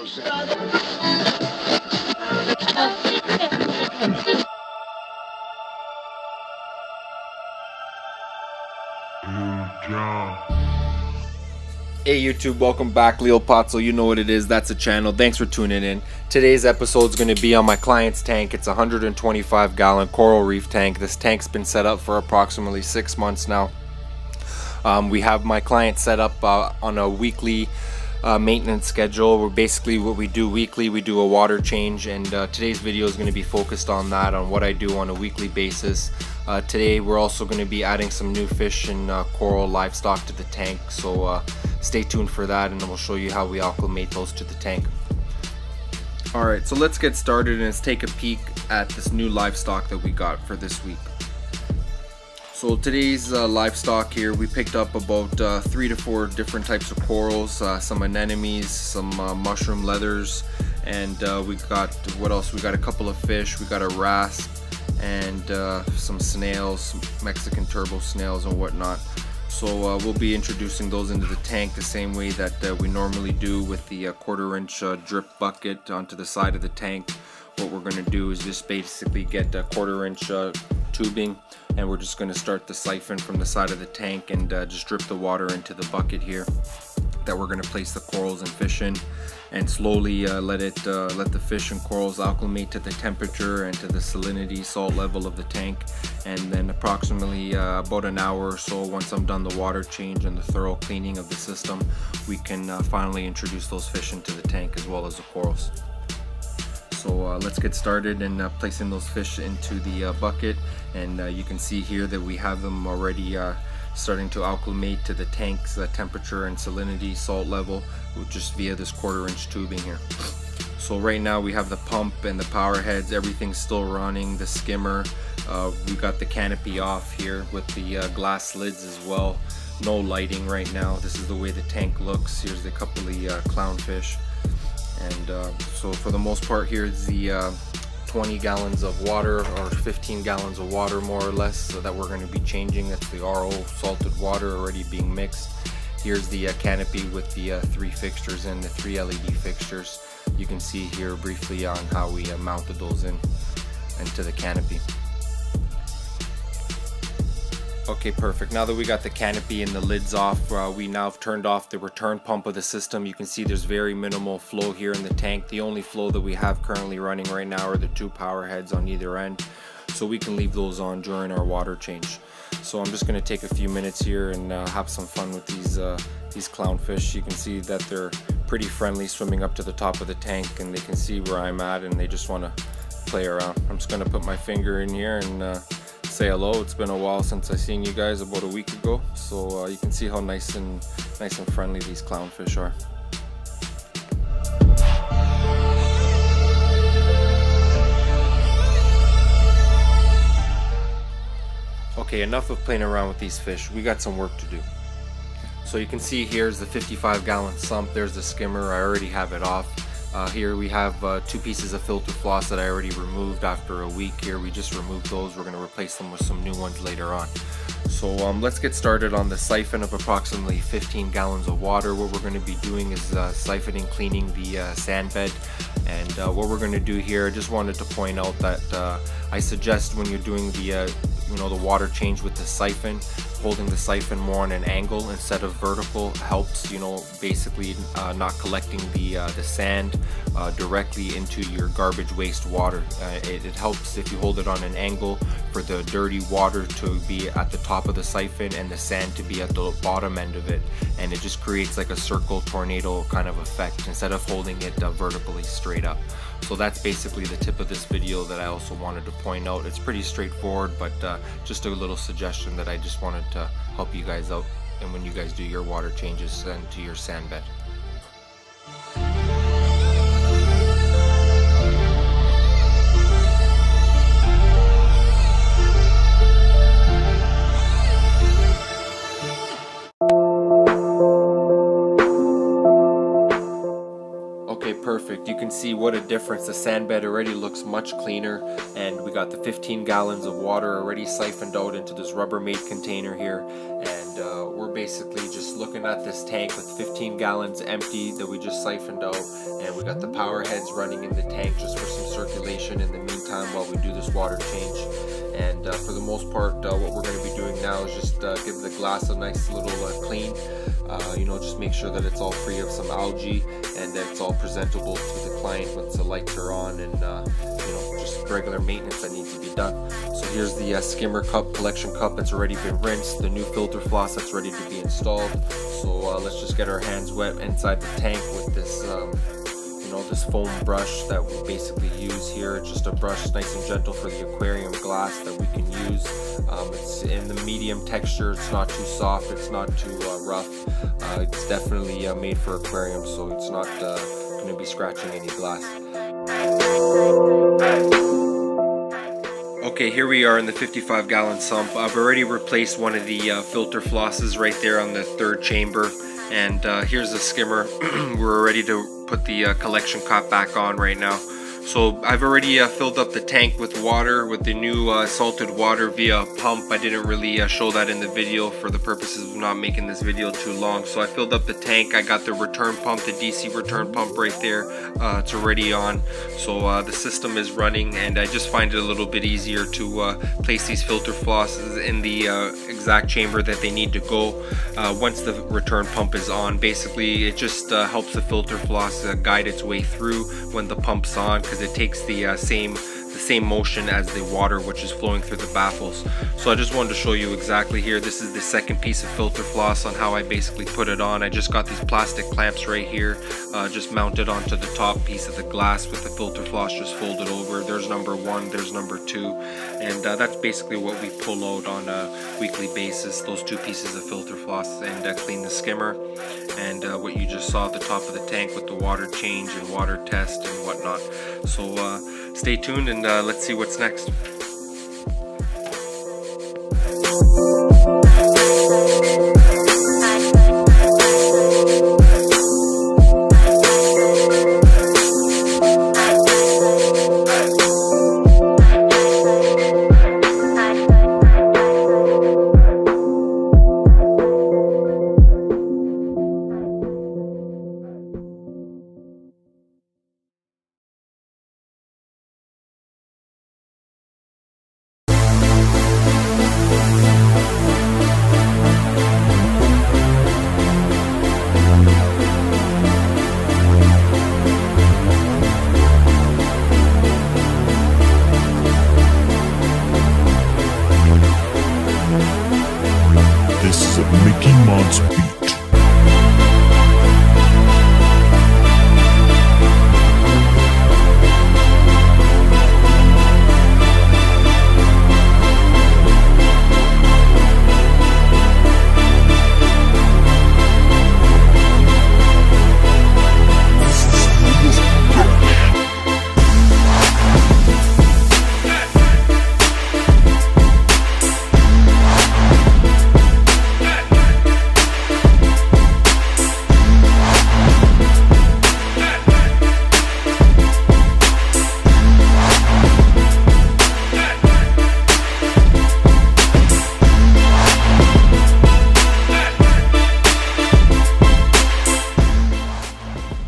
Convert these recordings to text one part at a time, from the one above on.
Hey YouTube, welcome back. Leo Pozzo, you know what it is, that's a channel. Thanks for tuning in. Today's episode is going to be on my client's tank. It's a 125 gallon coral reef tank. This tank's been set up for approximately 6 months now. We have my client set up on a weekly maintenance schedule. Where basically what we do weekly, we do a water change, and today's video is going to be focused on that, on what I do on a weekly basis. Today we're also going to be adding some new fish and coral livestock to the tank, so stay tuned for that, and then we'll show you how we acclimate those to the tank. Alright, so let's get started and let's take a peek at this new livestock that we got for this week. So today's livestock here, we picked up about 3 to 4 different types of corals, some anemones, some mushroom leathers, and we got, what else? We got a couple of fish, we got a wrasse, and some snails, Mexican turbo snails and whatnot. So we'll be introducing those into the tank the same way that we normally do, with the 1/4 inch drip bucket onto the side of the tank. What we're going to do is just basically get a 1/4 inch tubing, and we're just going to start the siphon from the side of the tank and just drip the water into the bucket here that we're going to place the corals and fish in, and slowly let the fish and corals acclimate to the temperature and to the salinity, salt level of the tank. And then approximately about an hour or so, once I'm done the water change and the thorough cleaning of the system, we can finally introduce those fish into the tank as well as the corals. So let's get started and placing those fish into the bucket, and you can see here that we have them already starting to acclimate to the tank's temperature and salinity, salt level, just via this 1/4 inch tubing here. So right now we have the pump and the power heads, everything's still running, the skimmer, we got the canopy off here with the glass lids as well. No lighting right now. This is the way the tank looks. Here's a couple of clownfish, and so for the most part, here's the 20 gallons of water, or 15 gallons of water more or less, so that we're going to be changing. That's the RO salted water already being mixed. Here's the canopy with the 3 fixtures and the 3 LED fixtures. You can see here briefly on how we mounted those into the canopy. Okay, perfect. Now that we got the canopy and the lids off, we now have turned off the return pump of the system. You can see there's very minimal flow here in the tank. The only flow that we have currently running right now are the 2 power heads on either end, so we can leave those on during our water change. So I'm just going to take a few minutes here and have some fun with these clownfish. You can see that they're pretty friendly, swimming up to the top of the tank, and they can see where I'm at and they just want to play around. I'm just going to put my finger in here and say hello. It's been a while since I seen you guys, about a week ago, so you can see how nice and friendly these clownfish are. Okay, enough of playing around with these fish. We got some work to do. So you can see here's the 55 gallon sump. There's the skimmer. I already have it off. Here we have 2 pieces of filter floss that I already removed after a week. Here we just removed those. We're going to replace them with some new ones later on. So let's get started on the siphon of approximately 15 gallons of water. What we're going to be doing is siphoning, cleaning the sand bed. And what we're going to do here, I just wanted to point out that I suggest when you're doing the the water change with the siphon, holding the siphon more on an angle instead of vertical helps, basically not collecting the sand directly into your garbage waste water. It helps if you hold it on an angle for the dirty water to be at the top of the siphon and the sand to be at the bottom end of it, and it just creates like a circle tornado kind of effect instead of holding it vertically straight up. So that's basically the tip of this video that I also wanted to point out. It's pretty straightforward, but just a little suggestion that I just wanted to help you guys out, and when you guys do your water changes into your sand bed. Perfect. You can see what a difference. The sand bed already looks much cleaner, and we got the 15 gallons of water already siphoned out into this Rubbermaid container here, and we're basically just looking at this tank with 15 gallons empty that we just siphoned out, and we got the power heads running in the tank just for some circulation in the meantime while we do this water change. And for the most part, what we're going to be doing now is just give the glass a nice little clean. You know, just make sure that it's all free of some algae and that it's all presentable to the client once the lights are on, and you know, just regular maintenance that needs to be done. So here's the skimmer cup, collection cup that's already been rinsed, the new filter floss that's ready to be installed. So let's just get our hands wet inside the tank with this you know, this foam brush that we basically use here. It's just a brush, nice and gentle for the aquarium glass that we can use. It's in the medium texture, it's not too soft, it's not too rough. It's definitely made for aquariums, so it's not going to be scratching any glass. Okay, here we are in the 55-gallon sump. I've already replaced one of the filter flosses right there on the third chamber, and here's the skimmer. We're ready to put the collection cap back on right now. So I've already filled up the tank with water, with the new salted water via a pump. I didn't really show that in the video for the purposes of not making this video too long. So I filled up the tank. I got the return pump, the DC return pump right there. It's already on. So the system is running, and I just find it a little bit easier to place these filter flosses in the exact chamber that they need to go. Once the return pump is on, basically it just helps the filter floss guide its way through when the pump's on, because it takes the same motion as the water which is flowing through the baffles. So I just wanted to show you exactly here. This is the second piece of filter floss on how I basically put it on. I just got these plastic clamps right here, just mounted onto the top piece of the glass with the filter floss just folded over. There's number one, there's number two, and that's basically what we pull out on a weekly basis, those two pieces of filter floss, and clean the skimmer, and what you just saw at the top of the tank with the water change and water test and whatnot. So stay tuned, and let's see what's next.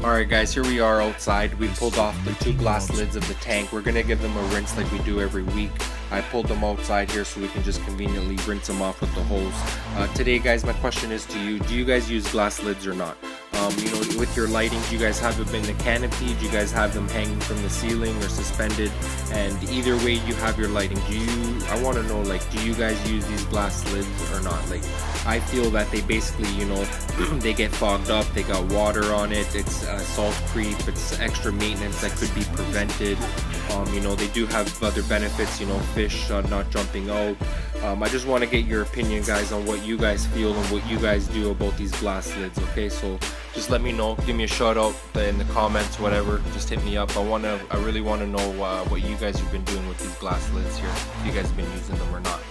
Alright guys, here we are outside. We pulled off the two glass lids of the tank. We're going to give them a rinse like we do every week. I pulled them outside here so we can just conveniently rinse them off with the hose. Today guys, my question is to you, do you guys use glass lids or not? You know, with your lighting, do you guys have them in the canopy? Do you guys have them hanging from the ceiling or suspended? And either way you have your lighting, I want to know, like, do you guys use these glass lids or not? Like, I feel that they basically, you know, they get fogged up, they got water on it, it's salt creep, it's extra maintenance that could be prevented. You know, they do have other benefits, you know, fish not jumping out. I just want to get your opinion guys on what you guys feel and what you guys do about these glass lids. Okay, so just let me know, give me a shout out in the comments, whatever, just hit me up. I really want to know what you guys have been doing with these glass lids here, if you guys have been using them or not.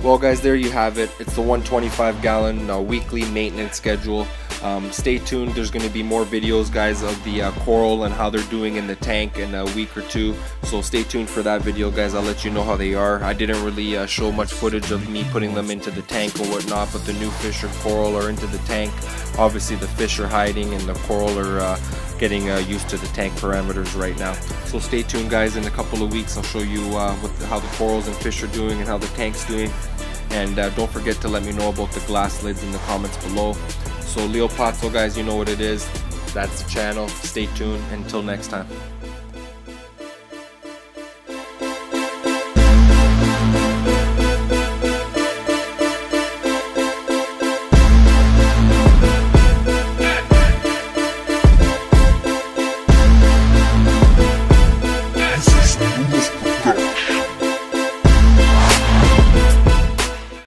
Well guys, there you have it. It's the 125 gallon weekly maintenance schedule. Stay tuned, there's going to be more videos, guys, of the coral and how they're doing in the tank in a week or two, so stay tuned for that video, guys. I'll let you know how they are. I didn't really show much footage of me putting them into the tank or whatnot, but the new fish or coral are into the tank. Obviously the fish are hiding and the coral are getting used to the tank parameters right now. So stay tuned, guys. In a couple of weeks I'll show you how the corals and fish are doing and how the tank's doing. And don't forget to let me know about the glass lids in the comments below. So Leo Pazzo, guys, you know what it is. That's the channel. Stay tuned. Until next time.